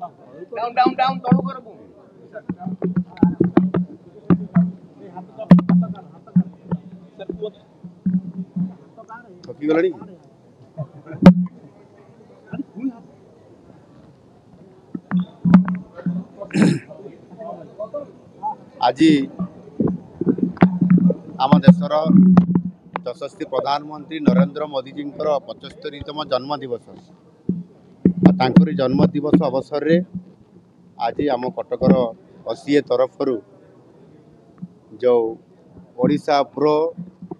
down तळु कर थकी गलानी आज आम देशर यशस्वी प्रधानमंत्री नरेंद्र मोदी जी 75तम जन्म दिवस जन्म दिवस अवसर रे आज आम कटकर असीए तरफ जो ओडिशा प्रो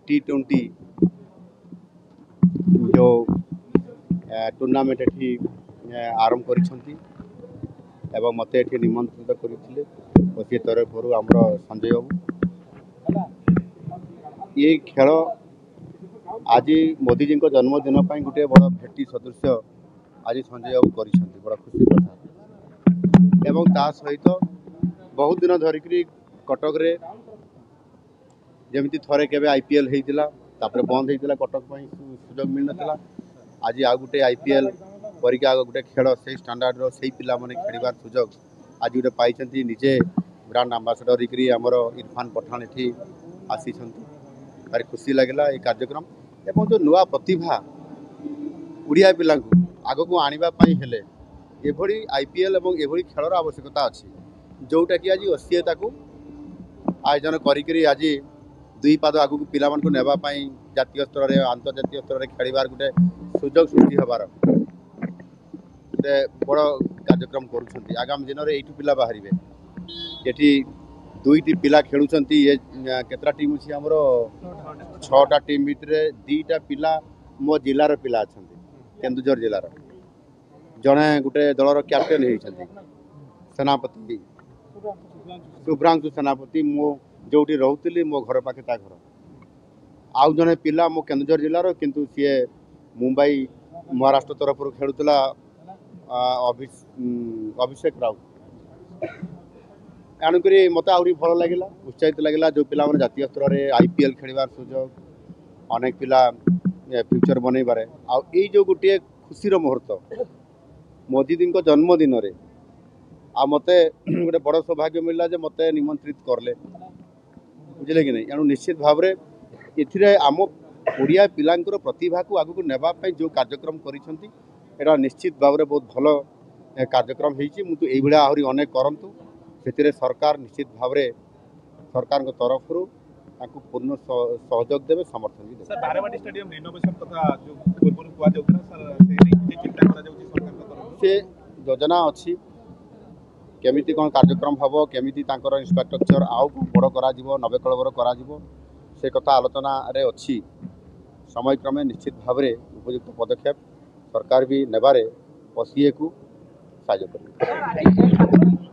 T20 जो टूर्नामेंट एठी आरंभ करिसंती एवं मते एठी निमंत्रित करथिले असीए तरफ आमर संजय बाबू ये खेल आज मोदी जी जन्मदिन पर गोटे बड़ भेटी सदृश आज संजय बाबू करिसंती बड़ा खुशी कथा एवं ता सहित बहुत दिन धरिक कटक रे जमी थरे के IPL होता तापर बंद होता कटक सुजोग मिल ना आज आ गोटे IPL परिका गोटे खेल से स्टैंडर्ड से पिला माने खेलिबार सुजोग आज गोटे पाई निजे ब्रांड आंबासाडर आमर इरफान पठान एठी आसी भारी खुशी लगे ये कार्यक्रम एवं जो नुआ प्रतिभा उड़िया पिला आग को आने एभली IPL और एभली खेलर आवश्यकता अच्छी जोटा कि आज असीएता को आयोजन करी आज दुई पाद आगू पिला मानक नेबापाई जातीय स्तर में अंतर्जातीय स्तर में खेलिबार गोटे सुजोग सृष्टि हबार गोटे बड़ कार्यक्रम करुँच आगामी दिन में यू पिला बाहर ये दुईटी पिला खेलुंट ये केतरा टीम अच्छी आमर 6टा टीम भितर 2टा पिला मो जिलार पिला अच्छा केन्दुझर जिलार जड़े गोटे दलर कैप्टेन होती सेनापति शुभ्रांशु सेनापति मो जोटी रोली मो घर पाखे घर आउ जड़े पिला मो केन्दुझर जिलार किंतु सी मुंबई महाराष्ट्र तरफ खेलुला अभिषेक राउत एणुक मत आहरी भल लगे उत्साहित लगे जो पिला जातीय स्तर में IPL खेलिबार सुजोग अनेक पिला फ्यूचर बनईबारे आई जो गोटे खुशी मुहूर्त मोदी जी जन्मदिन में आ मते गोटे बड़ सौभाग्य मिलला जे मते निमंत्रित करले बुझे कि नहीं एणु निश्चित भाव में आम ओडिया पिलांकर प्रतिभा को आगू नेबाई जो कार्यक्रम करा निश्चित भाव में बहुत भल कार्यक्रम होती ये आहरी अनेक करूँ से सरकार निश्चित भाव में सरकार तरफ पूर्ण सहयोग देवे समर्थन भी सर बारवाटी स्टेडियम रिनोवेशन कथा जो पूर्व कुआ जाउथरा सर चिंता करा जाउची सरकार तरफ से योजना अच्छी केमिति कौन कार्यक्रम हम केमिति तांकर इंफ्रास्ट्रक्चर आउ बड़ करा नवेकलवर करा से कथा आलोचना रे अच्छी समय क्रमे निश्चित भाव में उपयुक्त पदक्षेप सरकार भी नेबारे पसीए को साहाय्य कर